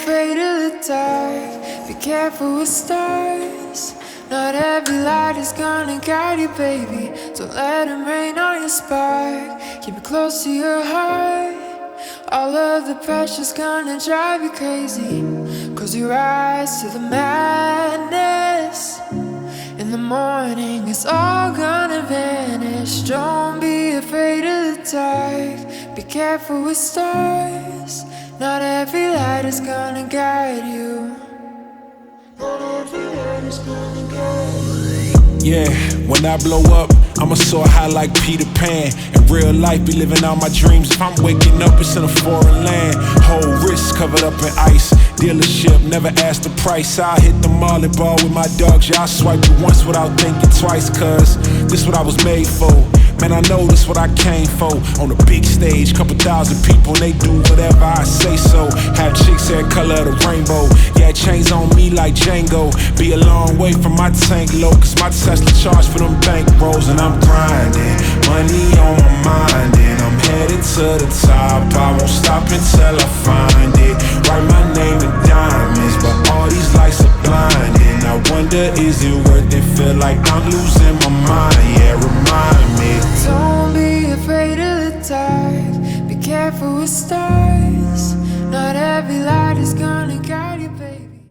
afraid of the dark. Be careful with stars. Not every light is gonna guide you, baby. Don't let them rain on your spark. Keep it close to your heart. All of the pressure's gonna drive you crazy. Cause you rise to the madness. In the morning it's all gonna vanish. Don't be afraid of the dark. Be careful with stars. Not every light is gonna guide you. Not every light is gonna guide you. Yeah, when I blow up, I'ma soar high like Peter Pan. In real life, be living out my dreams. If I'm waking up, it's in a foreign land. Whole wrist covered up in ice. Dealership, never ask the price. I hit the mall and ball with my dogs. Yeah, I swipe it once without thinking twice. Cause this what I was made for. Man, I know this what I came for. On a big stage, couple thousand people, and they do whatever I say so. Have chicks hair color of the rainbow. Yeah, chains on me like Django. Be a long way from my tank low. Cause my Tesla charge for them bank rolls. And I'm grinding, money on my mind. And I'm headed to the top. I won't stop until I find it. Write my name in diamonds, but all these lights are blinding. I wonder, is it worth it? Feel like I'm losing